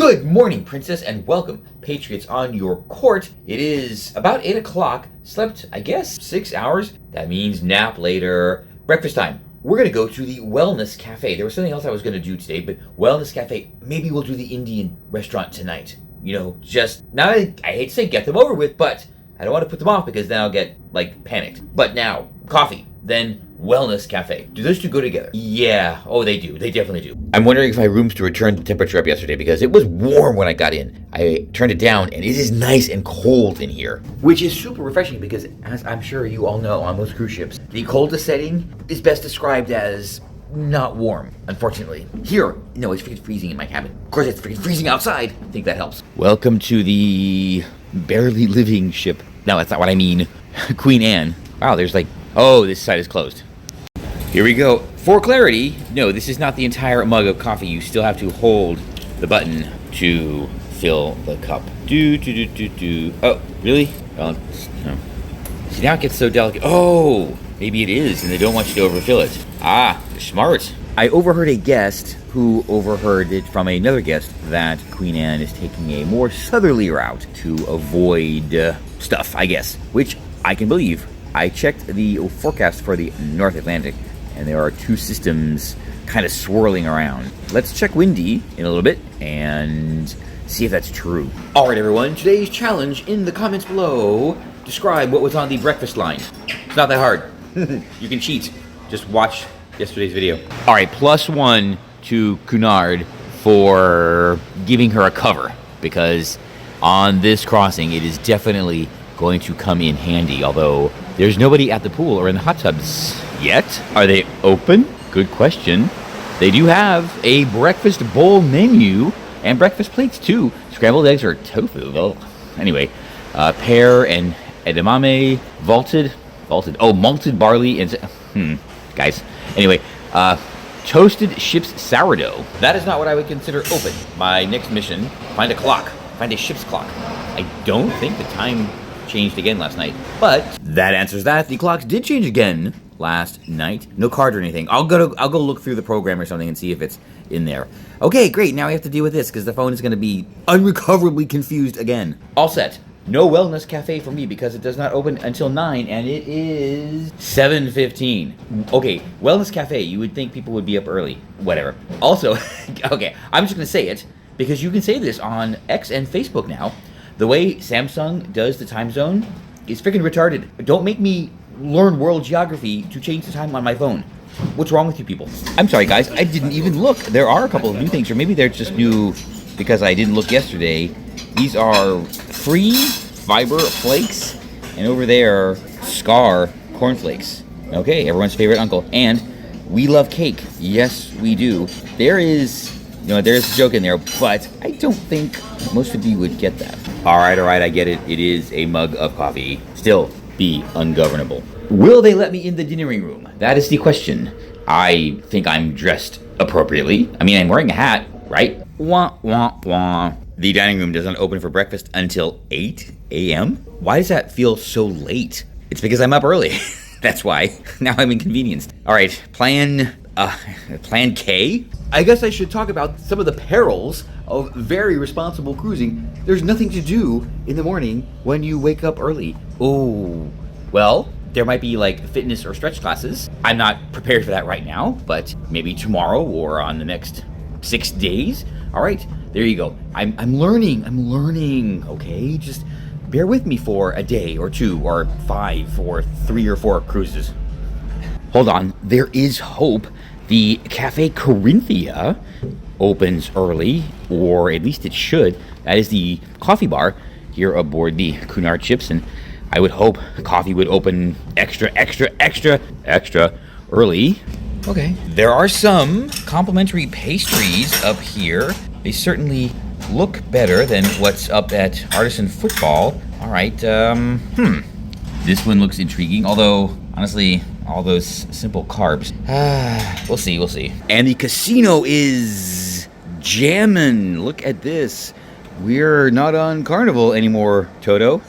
Good morning, Princess, and welcome, Patriots, on your court. It is about 8 o'clock. Slept, I guess, 6 hours. That means nap later. Breakfast time. We're going to go to the Wellness Cafe. There was something else I was going to do today, but Wellness Cafe, maybe we'll do the Indian restaurant tonight. You know, just, now I hate to say get them over with, but I don't want to put them off because then I'll get, panicked. But now, coffee, then Wellness Cafe. Do those two go together? Yeah. Oh, they do. They definitely do. I'm wondering if my room's to return the temperature up yesterday because it was warm when I got in. I turned it down and it is nice and cold in here, which is super refreshing because, as I'm sure you all know on most cruise ships, the coldest setting is best described as not warm, unfortunately. Here, no, it's freaking freezing in my cabin. Of course, it's freaking freezing outside. I think that helps. Welcome to the barely living ship. No, that's not what I mean. Queen Anne. Wow, there's oh, this side is closed. Here we go. For clarity, no, this is not the entire mug of coffee. You still have to hold the button to fill the cup. Oh, really? Oh, no. See, now it gets so delicate. Oh, maybe it is, and they don't want you to overfill it. Ah, they're smart. I overheard a guest who overheard it from another guest that Queen Anne is taking a more southerly route to avoid stuff, I guess, which I can believe. I checked the forecast for the North Atlantic, and there are two systems kind of swirling around. Let's check windy in a little bit and see if that's true. All right, everyone, today's challenge in the comments below. Describe what was on the breakfast line. It's not that hard. You can cheat. Just watch yesterday's video. All right, +1 to Cunard for giving her a cover, because on this crossing, it is definitely going to come in handy, although there's nobody at the pool or in the hot tubs yet. Are they open? Good question. They do have a breakfast bowl menu and breakfast plates too. Scrambled eggs or tofu. Well, anyway, pear and edamame, malted barley and guys. Anyway, toasted ship's sourdough. That is not what I would consider open. My next mission: find a clock. Find a ship's clock. I don't think the time changed again last night, but that answers that. The clocks did change again last night. No card or anything. I'll go look through the program or something and see if it's in there. Okay, great. Now we have to deal with this because the phone is going to be unrecoverably confused again. All set. No Wellness Cafe for me because it does not open until 9 and it is 7:15. Okay, Wellness Cafe, you would think people would be up early. Whatever. Also, okay, I'm just going to say it because you can say this on X and Facebook now. The way Samsung does the time zone is freaking retarded. Don't make me learn world geography to change the time on my phone. What's wrong with you people? I'm sorry, guys. I didn't even look. There are a couple of new things, or maybe they're just new because I didn't look yesterday. These are free fiber flakes, and over there, Scar cornflakes. Okay, everyone's favorite uncle. And we love cake. Yes, we do. There's a joke in there, but I don't think most of you would get that. All right, I get it. It is a mug of coffee. Still, be ungovernable. Will they let me in the dining room? That is the question. I think I'm dressed appropriately. I mean, I'm wearing a hat, right? Wah, wah, wah. The dining room doesn't open for breakfast until 8 a.m. Why does that feel so late? It's because I'm up early. That's why. Now I'm inconvenienced. All right, plan K? I guess I should talk about some of the perils of very responsible cruising. There's nothing to do in the morning when you wake up early. Oh, well, there might be fitness or stretch classes. I'm not prepared for that right now, but maybe tomorrow or on the next 6 days. All right, there you go. I'm learning, okay? Just bear with me for a day or 2 or 5 or 3 or 4 cruises. Hold on, there is hope. The Cafe Corinthia opens early, or at least it should. That is the coffee bar here aboard the Cunard ships, and I would hope coffee would open extra early. Okay. There are some complimentary pastries up here. They certainly look better than what's up at Artisan Football. All right, this one looks intriguing, although, honestly, all those simple carbs. We'll see. And the casino is jammin'. Look at this. We're not on Carnival anymore, Toto.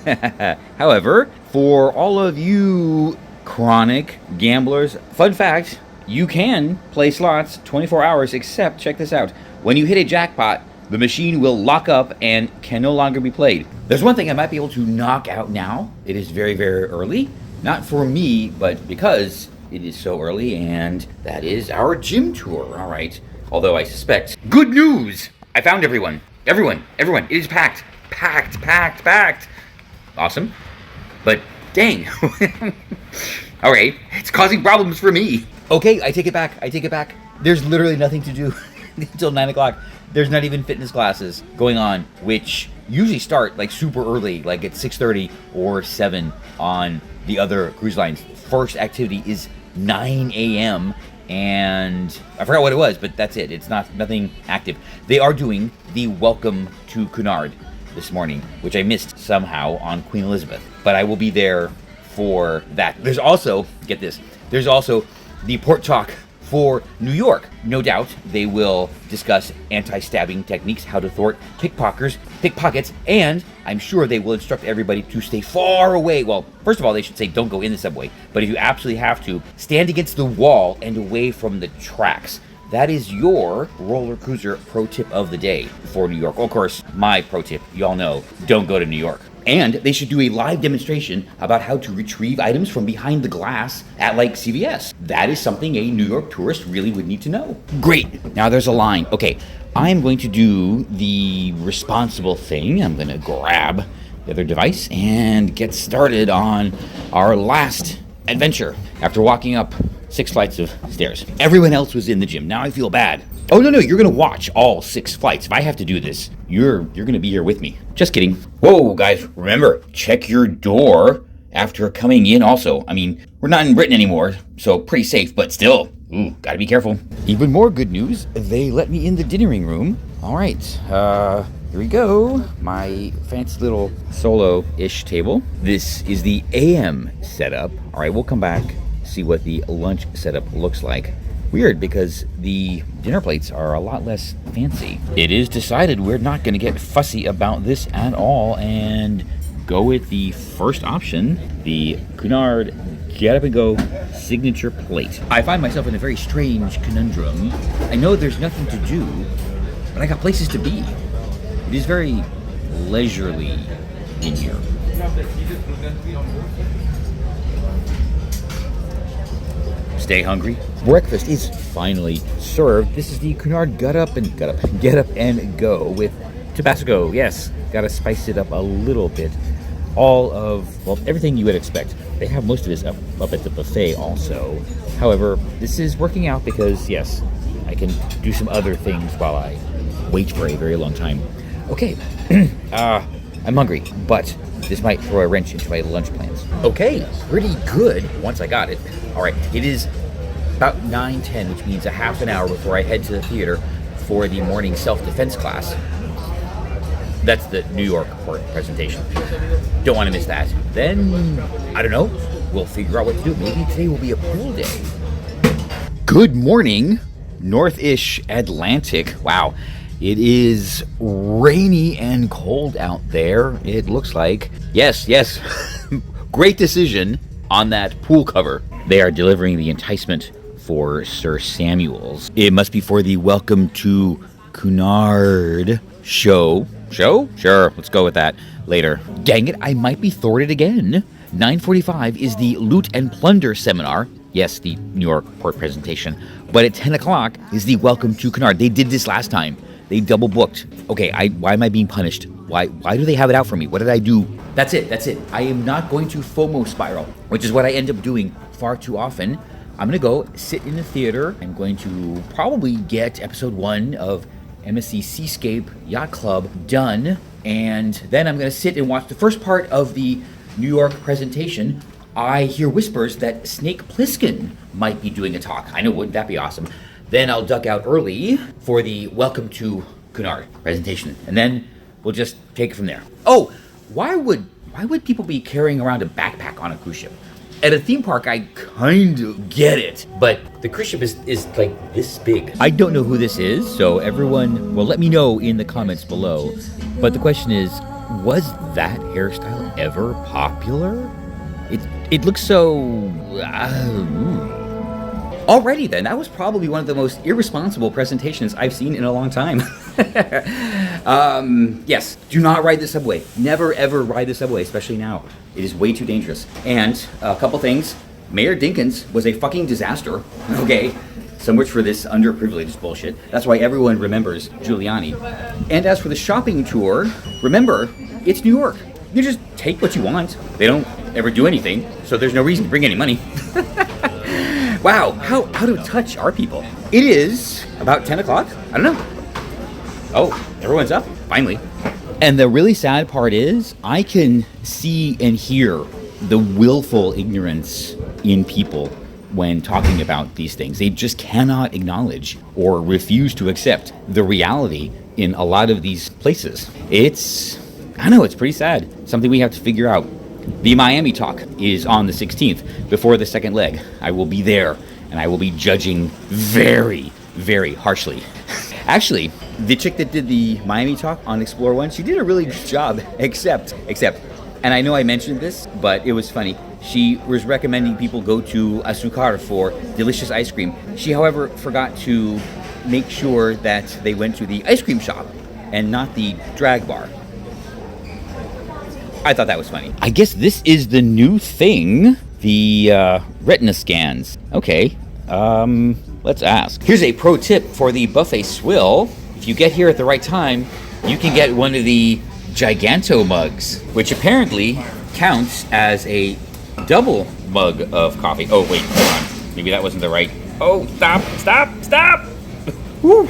However, for all of you chronic gamblers, fun fact, you can play slots 24 hours, except, check this out, when you hit a jackpot, the machine will lock up and can no longer be played. There's one thing I might be able to knock out now. It is very, very early. Not for me, but because it is so early, and that is our gym tour. All right. Although I suspect... Good news! I found everyone. Everyone. It is packed. Packed. Awesome. But dang. All right. It's causing problems for me. Okay, I take it back. There's literally nothing to do until 9 o'clock. There's not even fitness classes going on, which usually start like super early, like at 6:30 or 7 on the other cruise lines. First activity is 9 a.m. and I forgot what it was, but that's it. It's nothing active. They are doing the Welcome to Cunard this morning, which I missed somehow on Queen Elizabeth, but I will be there for that. There's also, get this, there's also the Port Talk for New York. No doubt they will discuss anti-stabbing techniques, how to thwart pickpockets, and I'm sure they will instruct everybody to stay far away. Well, first of all, they should say don't go in the subway, but if you absolutely have to, stand against the wall and away from the tracks. That is your roller cruiser pro tip of the day for New York. Of course, my pro tip, y'all know, don't go to New York. And they should do a live demonstration about how to retrieve items from behind the glass at like CVS. That is something a New York tourist really would need to know. Great, now there's a line. Okay, I'm going to do the responsible thing. I'm gonna grab the other device and get started on our last adventure after walking up 6 flights of stairs. Everyone else was in the gym. Now I feel bad. Oh, no, you're gonna watch all 6 flights. If I have to do this, you're gonna be here with me. Just kidding. Whoa, guys, remember, check your door after coming in also. I mean, we're not in Britain anymore, so pretty safe, but still, gotta be careful. Even more good news, they let me in the dinnering room. All right, here we go. My fancy little solo-ish table. This is the AM setup. All right, we'll come back, see what the lunch setup looks like. Weird, because the dinner plates are a lot less fancy. It is decided we're not going to get fussy about this at all and go with the first option, the Cunard Get Up and Go signature plate. I find myself in a very strange conundrum. I know there's nothing to do, but I got places to be. It is very leisurely in here. Stay hungry. Breakfast is finally served. This is the Cunard Get Up and Go with Tabasco. Yes, gotta spice it up a little bit. All of, well, everything you would expect. They have most of this up at the buffet also. However, this is working out because, yes, I can do some other things while I wait for a very long time. Okay, I'm hungry, but this might throw a wrench into my lunch plans. Okay, pretty good once I got it. All right, it is about 9:10, which means a half an hour before I head to the theater for the morning self-defense class. That's the New York port presentation. Don't want to miss that. Then, I don't know, we'll figure out what to do. Maybe today will be a pool day. Good morning, North-ish Atlantic. Wow, it is rainy and cold out there, it looks like. Yes, great decision on that pool cover. They are delivering the enticement for Sir Samuel's. It must be for the Welcome to Cunard show. Show? Sure, let's go with that later. Dang it, I might be thwarted again. 9:45 is the Loot and Plunder seminar. Yes, the New York port presentation. But at 10 o'clock is the Welcome to Cunard. They did this last time. They double booked. Okay, why am I being punished? Why do they have it out for me? What did I do? That's it. I am not going to FOMO spiral, which is what I end up doing far too often. I'm going to go sit in the theater. I'm going to probably get episode 1 of MSC Seascape Yacht Club done. And then I'm going to sit and watch the first part of the New York presentation. I hear whispers that Snake Plissken might be doing a talk. I know, wouldn't that be awesome? Then I'll duck out early for the Welcome to Cunard presentation. And then we'll just take it from there. Oh, why would people be carrying around a backpack on a cruise ship? At a theme park, I kind of get it, but the cruise ship is like this big. I don't know who this is, so everyone, well, let me know in the comments below. But the question is, was that hairstyle ever popular? It looks so... Alrighty then, that was probably one of the most irresponsible presentations I've seen in a long time. Yes, do not ride the subway. Never ever ride the subway, especially now. It is way too dangerous. And a couple things. Mayor Dinkins was a fucking disaster. Okay, so much for this underprivileged bullshit. That's why everyone remembers Giuliani. And as for the shopping tour, remember, it's New York. You just take what you want. They don't ever do anything, so there's no reason to bring any money. Wow, how out of touch are people? It is about 10 o'clock. I don't know. Oh, everyone's up, finally. And the really sad part is, I can see and hear the willful ignorance in people when talking about these things. They just cannot acknowledge or refuse to accept the reality in a lot of these places. I know, it's pretty sad. Something we have to figure out. The Miami talk is on the 16th, before the second leg. I will be there, and I will be judging very, very harshly. Actually, the chick that did the Miami talk on Explore One, she did a really good job, except, and I know I mentioned this, but it was funny. She was recommending people go to Azucar for delicious ice cream. She, however, forgot to make sure that they went to the ice cream shop and not the drag bar. I thought that was funny. I guess this is the new thing, the retina scans. Okay, let's ask. Here's a pro tip for the buffet swill. If you get here at the right time, you can get one of the Giganto mugs, which apparently counts as a double mug of coffee. Oh, wait, hold on. Maybe that wasn't the right... Oh, stop! Whew.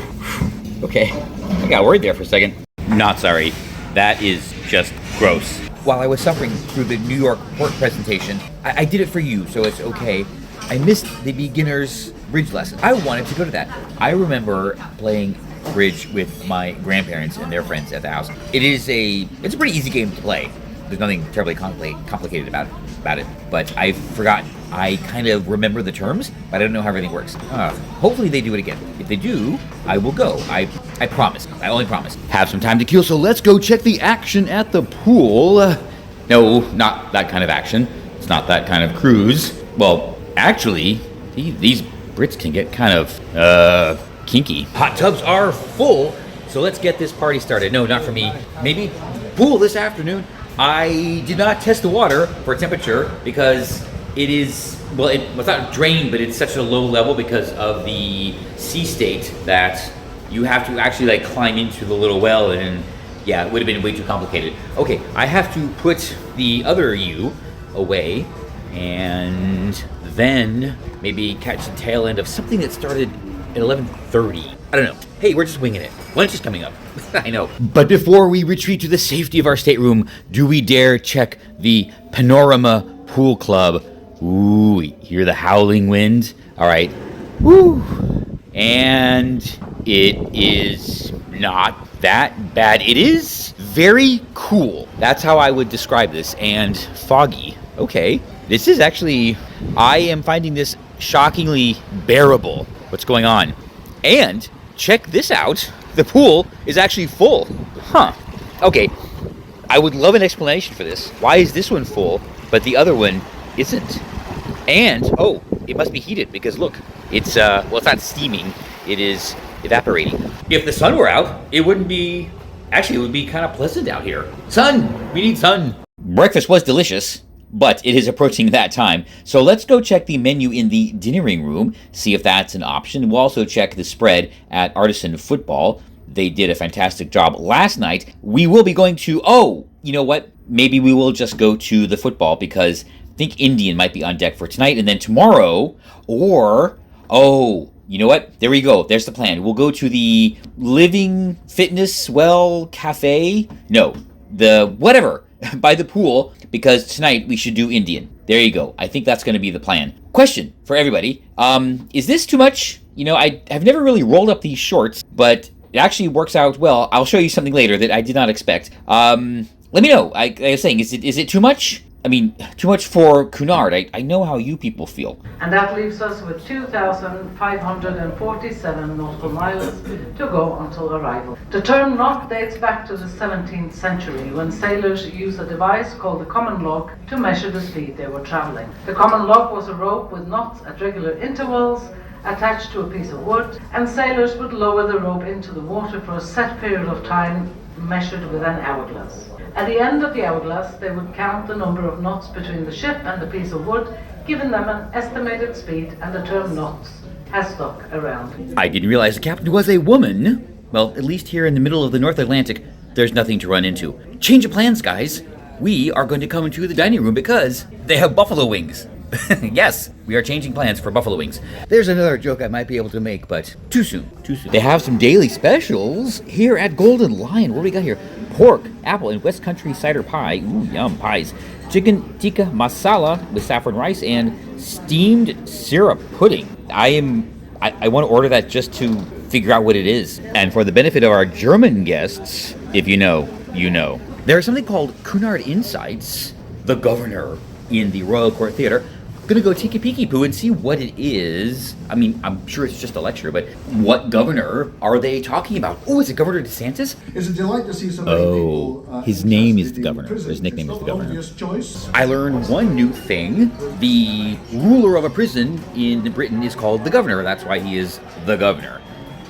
Okay, I got worried there for a second. Not sorry. That is just gross. While I was suffering through the New York port presentation, I did it for you, so it's okay. I missed the beginner's bridge lesson. I wanted to go to that. I remember playing bridge with my grandparents and their friends at the house. It's a pretty easy game to play. There's nothing terribly complicated about it, but I've forgotten. I kind of remember the terms, but I don't know how everything works. Hopefully they do it again. If they do, I will go. I promise. I only promise. Have some time to kill, so let's go check the action at the pool. No, not that kind of action. It's not that kind of cruise. Well, actually, these Brits can get kind of, kinky. Hot tubs are full, so let's get this party started. No, not for me. Maybe pool this afternoon. I did not test the water for temperature because it is, well, it's not drained, but it's such a low level because of the sea state that you have to actually like climb into the little well, and yeah, it would have been way too complicated. Okay, I have to put the other U away and then maybe catch the tail end of something that started at 11:30. I don't know. Hey, we're just winging it. Lunch is coming up. I know. But before we retreat to the safety of our stateroom, do we dare check the Panorama Pool Club? Ooh, hear the howling wind? All right. Woo. And it is not that bad. It is very cool. That's how I would describe this. And foggy. Okay. This is actually, I am finding this shockingly bearable. What's going on? And check this out. The pool is actually full. Huh. Okay. I would love an explanation for this. Why is this one full, but the other one isn't? And, oh, it must be heated because look, it's, well, it's not steaming. It is evaporating. If the sun were out, it wouldn't be, actually, it would be kind of pleasant out here. Sun! We need sun. Breakfast was delicious, but it is approaching that time. So let's go check the menu in the dinnering room, see if that's an option. We'll also check the spread at Artisan Football. They did a fantastic job last night. We will be going to, oh, you know what? Maybe we will just go to the football because I think Indian might be on deck for tonight. And then tomorrow, or, oh, you know what? There we go. There's the plan. We'll go to the Living Fitness Well Cafe. No, the whatever, by the pool, because tonight we should do Indian. There you go. I think that's going to be the plan. Question for everybody. Is this too much? You know, I've never really rolled up these shorts, but it actually works out well. I'll show you something later that I did not expect. Let me know. Like I was saying, is it too much? I mean, too much for Cunard. I know how you people feel. And that leaves us with 2,547 nautical miles to go until arrival. The term knot dates back to the 17th century when sailors used a device called the common log to measure the speed they were traveling. The common log was a rope with knots at regular intervals attached to a piece of wood, and sailors would lower the rope into the water for a set period of time measured with an hourglass. At the end of the hourglass, they would count the number of knots between the ship and the piece of wood, giving them an estimated speed, and the term knots has stuck around. I didn't realize the captain was a woman. Well, at least here in the middle of the North Atlantic, there's nothing to run into. Change of plans, guys. We are going to come into the dining room because they have buffalo wings. Yes, we are changing plans for buffalo wings. There's another joke I might be able to make, but too soon. They have some daily specials here at Golden Lion. What do we got here? Pork, apple, and West Country cider pie. Ooh, yum, pies. Chicken tikka masala with saffron rice and steamed syrup pudding. I want to order that just to figure out what it is. And for the benefit of our German guests, if you know, you know. There's something called Cunard Insights, the governor in the Royal Court Theatre. Gonna go take a peeky poo and see what it is. I mean, I'm sure it's just a lecture, but what governor are they talking about? Oh, is it Governor DeSantis? It's a delight to see so many people. His name is the governor. His nickname is the governor. I learned one new thing. The ruler of a prison in Britain is called the governor. That's why he is the governor,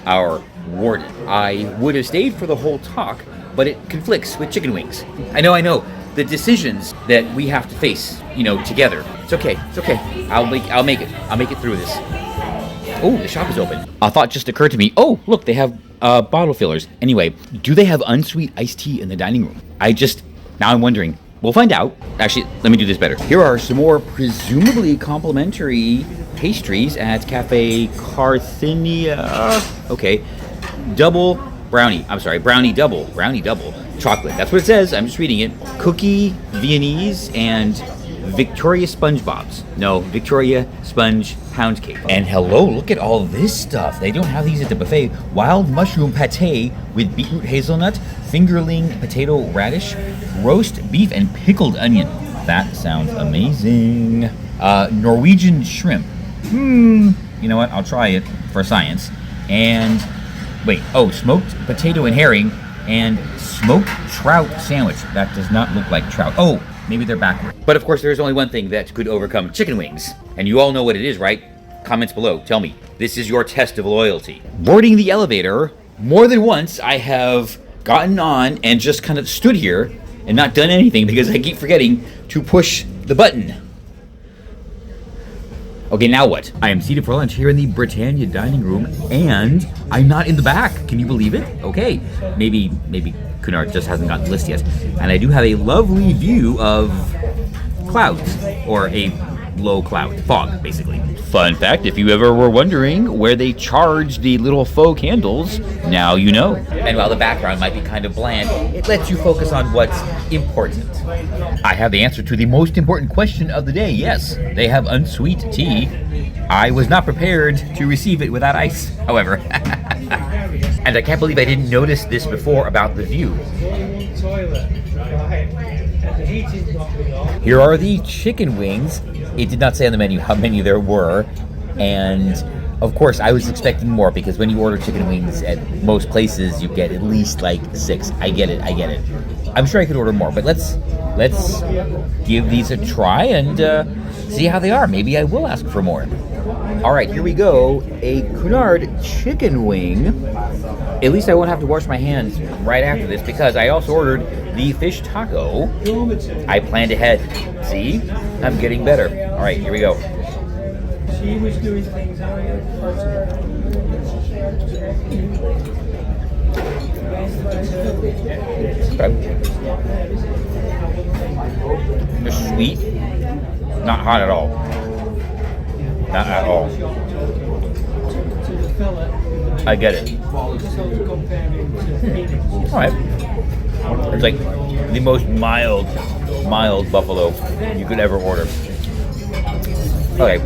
our warden. I would have stayed for the whole talk, but it conflicts with chicken wings. I know. The decisions that we have to face, together. It's okay. I'll make it through this. Oh, the shop is open. A thought just occurred to me. Oh, look, they have bottle fillers. Anyway, do they have unsweet iced tea in the dining room? Now I'm wondering. We'll find out. Actually, let me do this better. Here are some more presumably complimentary pastries at Cafe Carthenia. Okay. Brownie double. Chocolate. That's what it says. I'm just reading it. Cookie, Viennese, and Victoria Sponge Bobs. No, Victoria Sponge Pound Cake. And hello, look at all this stuff. They don't have these at the buffet. Wild mushroom pate with beetroot hazelnut, fingerling potato radish, roast beef, and pickled onion. That sounds amazing. Norwegian shrimp. You know what? I'll try it for science. And smoked potato and herring, and smoked trout sandwich. That does not look like trout. Oh, maybe they're backward. But of course, there's only one thing that could overcome chicken wings. And you all know what it is, right? Comments below. Tell me. This is your test of loyalty. Boarding the elevator, more than once I have gotten on and just kind of stood here and not done anything because I keep forgetting to push the button. Okay, now what? I am seated for lunch here in the Britannia dining room, and I'm not in the back. Can you believe it? Okay, maybe Cunard just hasn't gotten the list yet. And I do have a lovely view of clouds, or a low cloud, fog, basically. Fun fact, if you ever were wondering where they charge the little faux candles, now you know. And while the background might be kind of bland, it lets you focus on what's important. I have the answer to the most important question of the day. Yes, they have unsweet tea. I was not prepared to receive it without ice, however. And I can't believe I didn't notice this before about the view. Here are the chicken wings. It did not say on the menu how many there were, and of course I was expecting more because when you order chicken wings at most places you get at least like 6. I get it. I'm sure I could order more, but let's give these a try and see how they are. Maybe I will ask for more. All right, here we go. A Cunard chicken wing. At least I won't have to wash my hands right after this because I also ordered the fish taco. I planned ahead. See? I'm getting better. All right, here we go. She was doing things They're sweet. Not hot at all. Not at all. I get it. Alright. It's like the most mild buffalo you could ever order. Okay.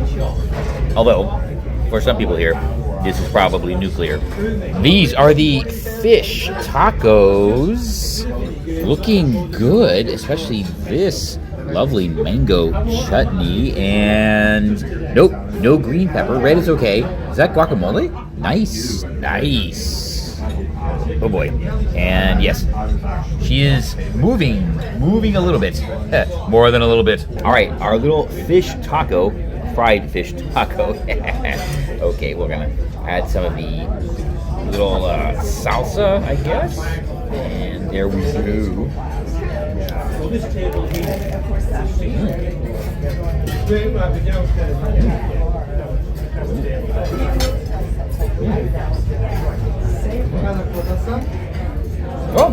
Although, for some people here, this is probably nuclear. These are the fish tacos. Looking good, especially this lovely mango chutney. And nope, no green pepper. Red is okay. Is that guacamole? Nice. Oh boy. And yes, she is moving a little bit. More than a little bit. All right, our little fish taco, fried fish taco. Okay, we're gonna add some of the little salsa, I guess. And there we go. So this table here. Oh,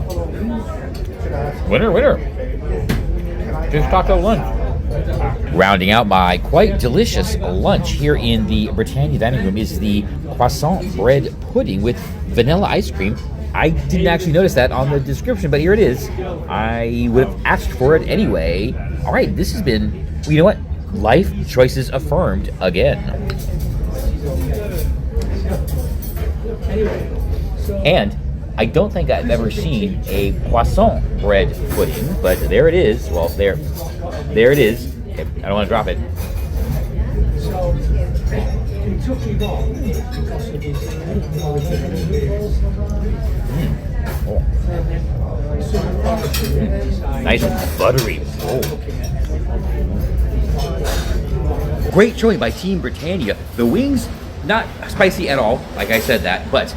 winner. Just taco lunch. Rounding out my quite delicious lunch here in the Britannia dining room is the croissant bread pudding with vanilla ice cream. I didn't actually notice that on the description, but here it is. I would have asked for it anyway. All right, this has been, you know what? Life choices affirmed again. And I don't think I've ever seen a croissant bread pudding, but there it is. Well, there it is. Okay, I don't want to drop it. So it took me long because of this. Nice and buttery. Great showing by Team Britannia. The wings, not spicy at all, like I said that, but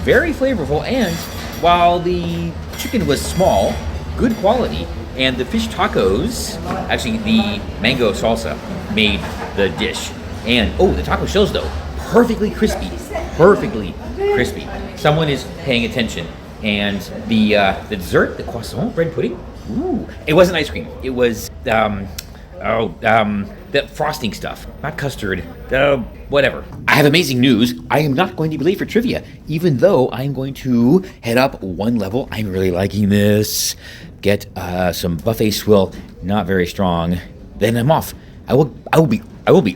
very flavorful. And while the chicken was small, good quality. And the fish tacos, actually the mango salsa made the dish. And, oh, the taco shells though, perfectly crispy. Someone is paying attention. And the dessert, the croissant bread pudding, ooh, it wasn't ice cream. It was, the frosting stuff, not custard, whatever. I have amazing news. I am not going to be late for trivia, even though I'm going to head up one level. I'm really liking this. Get some buffet swill, not very strong. Then I'm off. I will be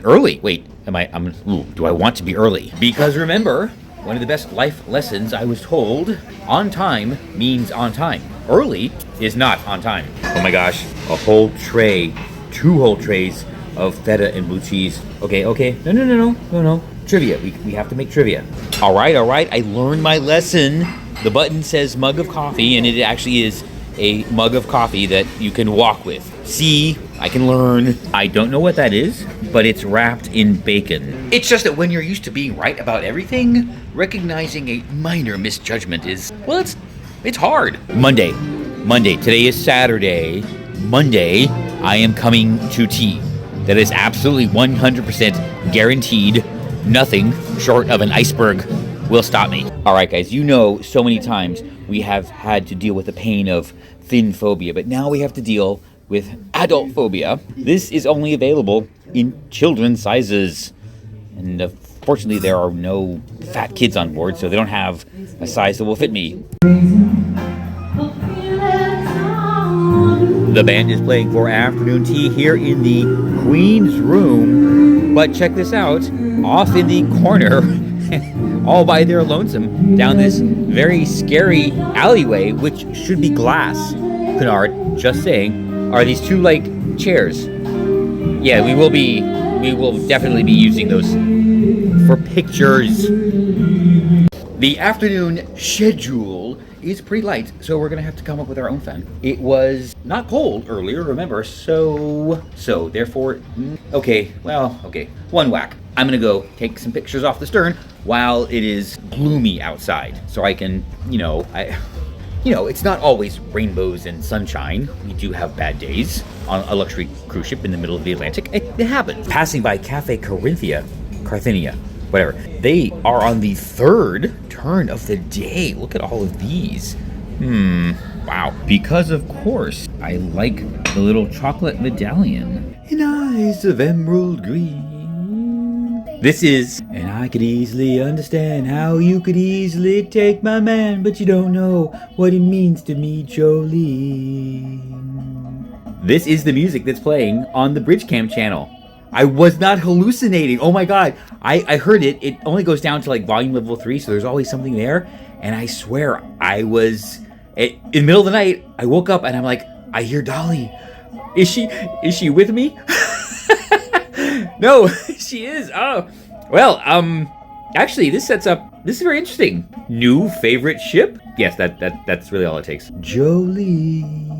early. Wait, do I want to be early? Because remember, one of the best life lessons I was told, on time means on time. Early is not on time. Oh my gosh, a whole tray, 2 whole trays of feta and blue cheese. Okay. No. Trivia, we have to make trivia. All right, I learned my lesson. The button says mug of coffee, and it actually is a mug of coffee that you can walk with. See, I can learn. I don't know what that is, but it's wrapped in bacon. It's just that when you're used to being right about everything, recognizing a minor misjudgment is, well, it's hard. Monday. Today is Saturday. Monday, I am coming to tea. That is absolutely 100% guaranteed. Nothing short of an iceberg will stop me. All right, guys, you know so many times we have had to deal with the pain of thin phobia, but now we have to deal with adult phobia. This is only available in children's sizes. And fortunately, there are no fat kids on board, so they don't have a size that will fit me. The band is playing for afternoon tea here in the Queen's Room. But check this out, off in the corner, all by their lonesome, down this very scary alleyway, which should be glass. Kennard, just saying, are these 2 like chairs? Yeah, we will definitely be using those for pictures. The afternoon schedule is pretty light, so we're gonna have to come up with our own fan. It was not cold earlier, remember, so therefore, okay, one whack. I'm gonna go take some pictures off the stern while it is gloomy outside, so I can, it's not always rainbows and sunshine. We do have bad days on a luxury cruise ship in the middle of the Atlantic. It happens. Passing by Cafe Carthenia, whatever. They are on the 3rd turn of the day. Look at all of these. Wow. Because, of course, I like the little chocolate medallion. In eyes of emerald green. This is, and I could easily understand how you could easily take my man, but you don't know what it means to me, Jolene. This is the music that's playing on the Bridgecam channel. I was not hallucinating. Oh my God. I heard it. It only goes down to like volume level 3, so there's always something there. And I swear in the middle of the night, I woke up and I'm like, I hear Dolly. Is she with me? No, she is. Oh, well, actually this is very interesting. New favorite ship? Yes, that's really all it takes. Jolene.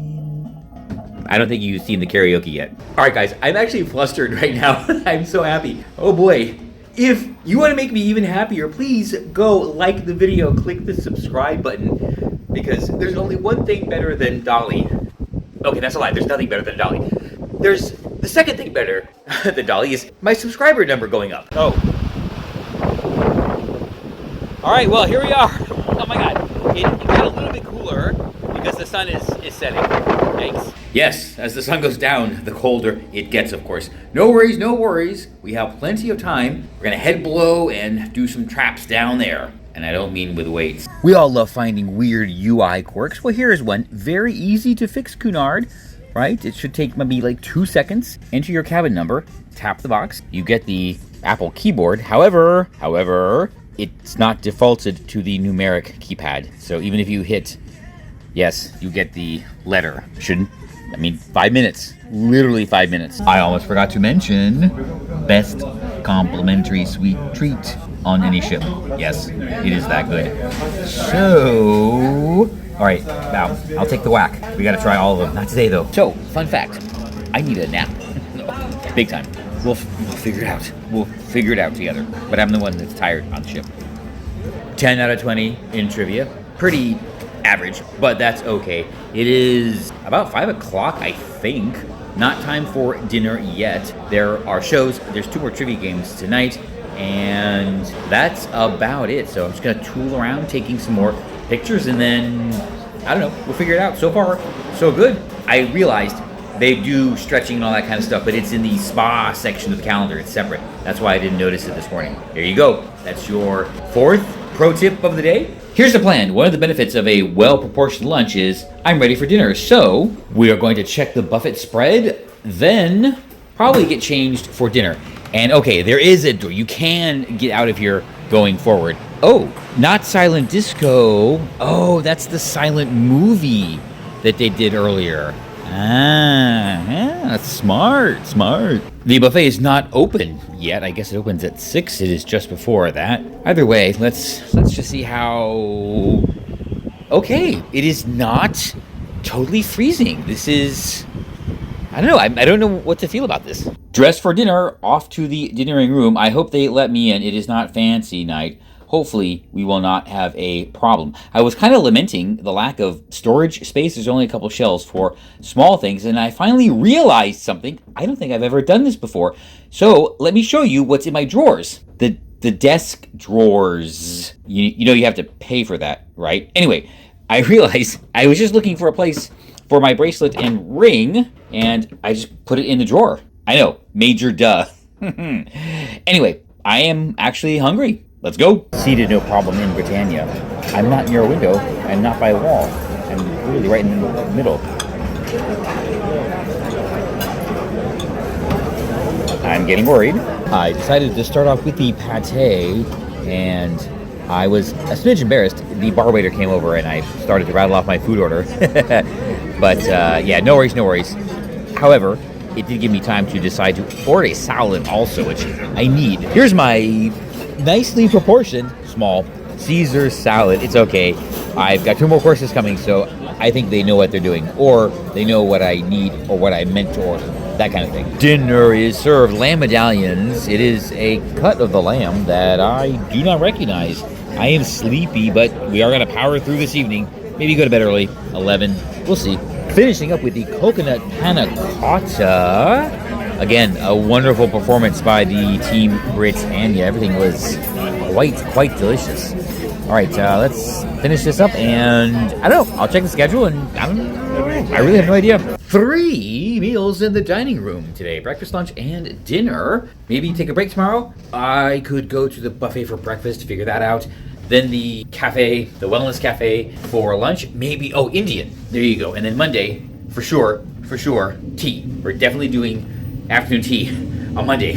I don't think you've seen the karaoke yet. All right, guys, I'm actually flustered right now. I'm so happy. Oh boy, If you want to make me even happier, please go like the video, click the subscribe button, because there's only one thing better than Dolly. Okay, that's a lie. There's nothing better than Dolly. There's the second thing better than Dolly is my subscriber number going up. Oh. All right, well, here we are. Oh my God. It got a little bit cooler because the sun is setting. Thanks. Yes, as the sun goes down, the colder it gets, of course. No worries, no worries. We have plenty of time. We're gonna head below and do some traps down there. And I don't mean with weights. We all love finding weird UI quirks. Well, here is one. Very easy to fix, Cunard, right? It should take maybe like 2 seconds. Enter your cabin number, tap the box. You get the Apple keyboard. However, it's not defaulted to the numeric keypad. So even if you hit yes, you get the letter. 5 minutes. Literally 5 minutes. I almost forgot to mention best complimentary sweet treat on any ship. Yes, it is that good. So, all right, now I'll take the whack. We got to try all of them. Not today though. So, fun fact, I need a nap. Big time. We'll figure it out. We'll figure it out together. But I'm the one that's tired on the ship. 10 out of 20 in trivia. Pretty average, but that's okay. It is about 5 o'clock, I think. Not time for dinner yet. There are shows. There's 2 more trivia games tonight, and that's about it. So I'm just gonna tool around, taking some more pictures, and then, I don't know, we'll figure it out. So far, so good. I realized they do stretching and all that kind of stuff, but it's in the spa section of the calendar. It's separate. That's why I didn't notice it this morning. There you go. That's your 4th pro tip of the day. Here's the plan. One of the benefits of a well-proportioned lunch is I'm ready for dinner. So we are going to check the buffet spread, then probably get changed for dinner. And okay, there is a door. You can get out of here going forward. Oh, not Silent Disco. Oh, that's the silent movie that they did earlier. That's smart. The buffet is not open yet. I guess it opens at 6. It is just before that. Either way, let's just see how. Okay, it is not totally freezing. This is, I don't know. I don't know what to feel about this. Dressed for dinner, off to the dinnering room. I hope they let me in. It is not fancy night. Hopefully, we will not have a problem. I was kind of lamenting the lack of storage space. There's only a couple shelves for small things, and I finally realized something. I don't think I've ever done this before. So let me show you what's in my drawers. The desk drawers. You know you have to pay for that, right? Anyway, I realized I was just looking for a place for my bracelet and ring, and I just put it in the drawer. I know, major duh. Anyway, I am actually hungry. Let's go. Seated no problem in Britannia. I'm not near a window. I'm not by a wall. I'm really right in the middle. I'm getting worried. I decided to start off with the pate, and I was a smidge embarrassed. The bar waiter came over and I started to rattle off my food order. But yeah, no worries. However, it did give me time to decide to order a salad also, which I need. Here's my nicely proportioned, small Caesar salad. It's okay. I've got 2 more courses coming, so I think they know what they're doing, or they know what I need or what I meant to order. That kind of thing. Dinner is served. Lamb medallions. It is a cut of the lamb that I do not recognize. I am sleepy, but we are going to power through this evening. Maybe go to bed early. 11. We'll see. Finishing up with the coconut panna cotta. Again, a wonderful performance by the team Britannia. Everything was quite delicious. All right, let's finish this up, and I don't know. I'll check the schedule, and I really have no idea. 3 meals in the dining room today: breakfast, lunch, and dinner. Maybe take a break tomorrow. I could go to the buffet for breakfast, figure that out. Then the cafe, the wellness cafe for lunch. Maybe, Indian. There you go. And then Monday, for sure, tea. We're definitely doing afternoon tea on Monday.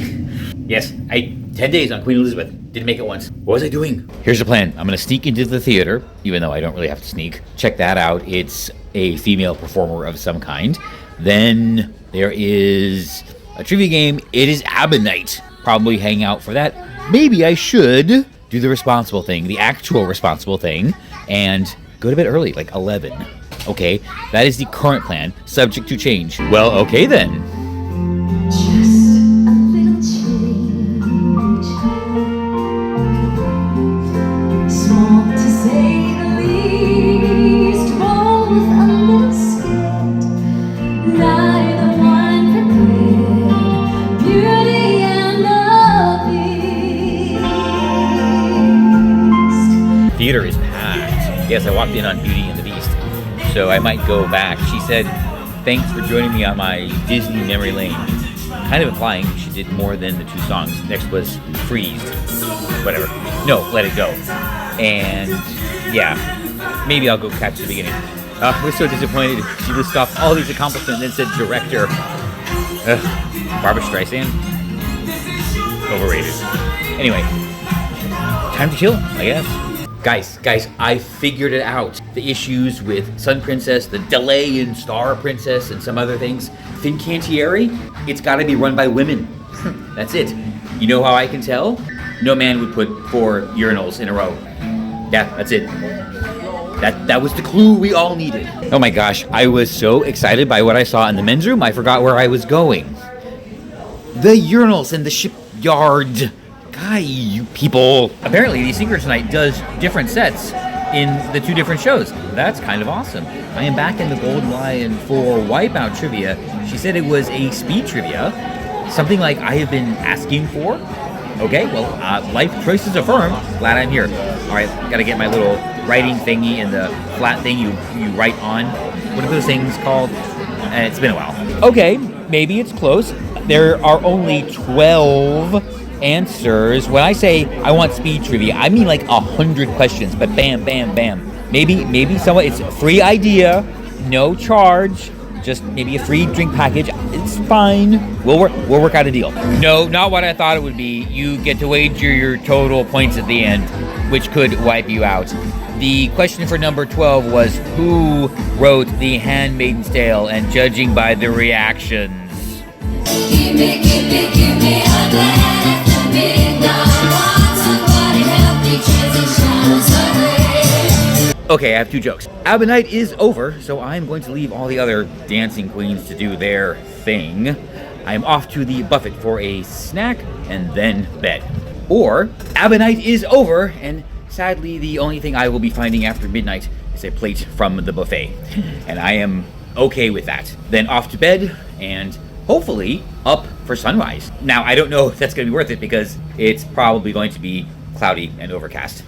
Yes, 10 days on Queen Elizabeth. Didn't make it once. What was I doing? Here's the plan. I'm going to sneak into the theater, even though I don't really have to sneak. Check that out. It's a female performer of some kind. Then there is a trivia game. It is ABBA night. Probably hang out for that. Maybe I should do the responsible thing, the actual responsible thing, and go to bed early, like 11. Okay, that is the current plan, subject to change. Well, okay then. Just a little change. dropped in on Beauty and the Beast, so I might go back. She said, thanks for joining me on my Disney memory lane. Kind of implying she did more than the 2 songs. Next was Freezed. Whatever. No, Let It Go. And yeah, maybe I'll go catch the beginning. We're so disappointed. She lists off all these accomplishments and then said director. Barbra Streisand? Overrated. Anyway, time to chill, I guess. Guys, I figured it out. The issues with Sun Princess, the delay in Star Princess, and some other things. Fincantieri, it's gotta be run by women. That's it. You know how I can tell? No man would put 4 urinals in a row. Yeah, that's it. That was the clue we all needed. Oh my gosh, I was so excited by what I saw in the men's room, I forgot where I was going. The urinals in the shipyard. Guy, you people. Apparently, the Singer Tonight does different sets in the 2 different shows. That's kind of awesome. I am back in the Gold Lion for Wipeout Trivia. She said it was a speed trivia, something like I have been asking for. Okay, well, life choices affirmed. Glad I'm here. All right, gotta get my little writing thingy and the flat thing you write on. What are those things called? It's been a while. Okay, maybe it's close. There are only 12 answers. When I say I want speed trivia, I mean like 100 questions, but bam, bam, bam. Maybe someone, it's a free idea, no charge, just maybe a free drink package. It's fine. We'll work out a deal. No, not what I thought it would be. You get to wager your total points at the end, which could wipe you out. The question for number 12 was, who wrote The Handmaid's Tale? And judging by the reactions, Give me all the hand for me. Now I want somebody help me chase the shadows away. okay, I have 2 jokes. ABBA night is over, so I'm going to leave all the other dancing queens to do their thing. I'm off to the buffet for a snack and then bed. Or, ABBA night is over, and sadly the only thing I will be finding after midnight is a plate from the buffet. And I am okay with that. Then off to bed, and hopefully up for sunrise. Now, I don't know if that's going to be worth it because it's probably going to be cloudy and overcast.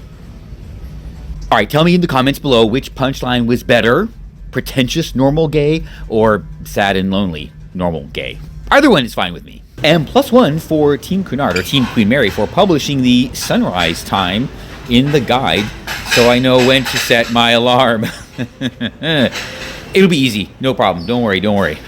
All right, tell me in the comments below which punchline was better, pretentious normal gay or sad and lonely normal gay. Either one is fine with me. And +1 for Team Cunard or Team Queen Mary for publishing the sunrise time in the guide so I know when to set my alarm. It'll be easy, no problem, don't worry.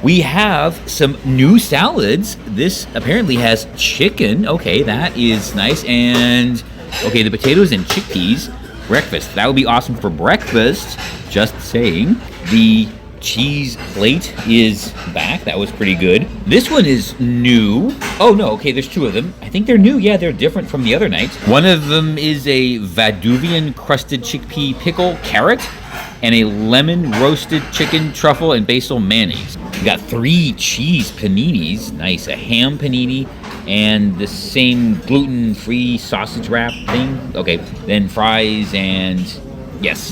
We have some new salads. This apparently has chicken. Okay, that is nice. And, okay, the potatoes and chickpeas. Breakfast. That would be awesome for breakfast. Just saying. The cheese plate is back. That was pretty good. This one is new. Oh, no, okay, there's 2 of them. I think they're new. Yeah, they're different from the other nights. One of them is a Vaduvian crusted chickpea pickle carrot and a lemon roasted chicken truffle and basil mayonnaise. We got 3 cheese paninis. Nice. A ham panini and the same gluten-free sausage wrap thing. Okay, then fries and yes,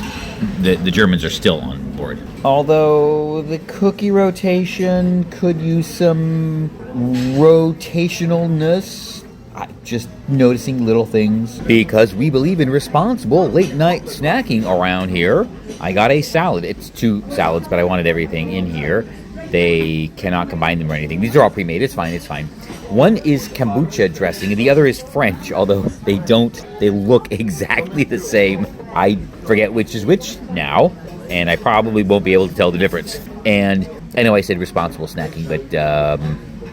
the Germans are still on board. Although the cookie rotation could use some rotationalness. Just noticing little things. Because we believe in responsible late night snacking around here. I got a salad. It's 2 salads, but I wanted everything in here. They cannot combine them or anything. These are all pre-made. It's fine. One is kombucha dressing, and the other is French, although they look exactly the same. I forget which is which now, and I probably won't be able to tell the difference. And I know I said responsible snacking, but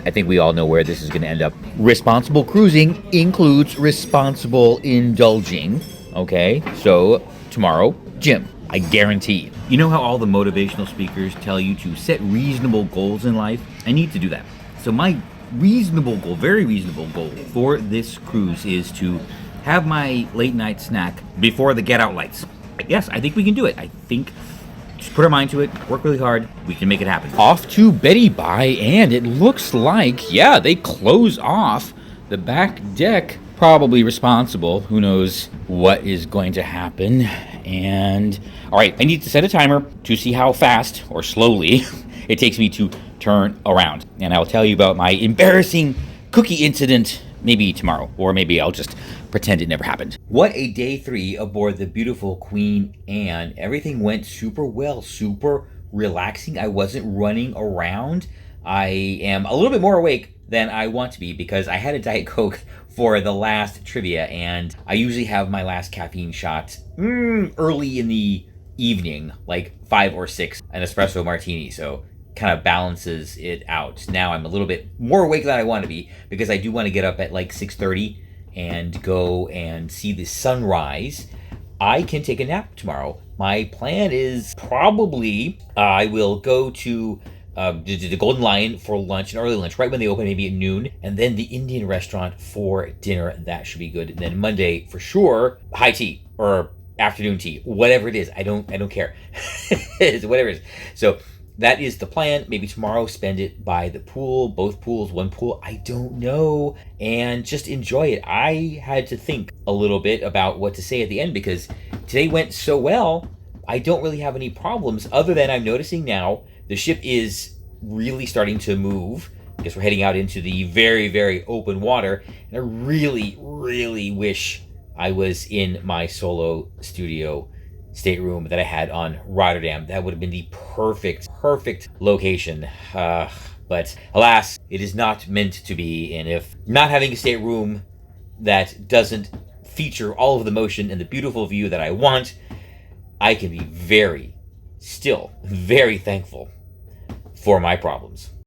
I think we all know where this is going to end up. Responsible cruising includes responsible indulging, okay? So, tomorrow, gym, I guarantee. You know how all the motivational speakers tell you to set reasonable goals in life? I need to do that. So my reasonable goal, very reasonable goal for this cruise is to have my late night snack before the get out lights. Yes, I think we can do it. I think just put our mind to it, work really hard, we can make it happen. Off to Betty Bye, and it looks like, yeah, they close off the back deck. Probably responsible. Who knows what is going to happen. And, all right, I need to set a timer to see how fast or slowly it takes me to turn around. And I'll tell you about my embarrassing cookie incident maybe tomorrow, or maybe I'll just pretend it never happened. What a day 3 aboard the beautiful Queen Anne. Everything went super well, super relaxing. I wasn't running around. I am a little bit more awake than I want to be because I had a Diet Coke for the last trivia, and I usually have my last caffeine shot early in the evening, like 5 or 6, an espresso martini, so kind of balances it out. Now I'm a little bit more awake than I want to be because I do want to get up at like 6:30 and go and see the sunrise. I can take a nap tomorrow. My plan is probably I will go to the Golden Lion for lunch, an early lunch, right when they open, maybe at noon, and then the Indian restaurant for dinner. That should be good. And then Monday, for sure, high tea or afternoon tea, whatever it is. I don't care. It's whatever it is. So that is the plan. Maybe tomorrow spend it by the pool, both pools, one pool, I don't know, and just enjoy it. I had to think a little bit about what to say at the end because today went so well. I don't really have any problems other than I'm noticing now the ship is really starting to move. I guess we're heading out into the very, very open water, and I really, really wish I was in my solo studio stateroom that I had on Rotterdam. That would have been the perfect location. But alas, it is not meant to be. And if not having a stateroom that doesn't feature all of the motion and the beautiful view that I want, I can be very thankful for my problems.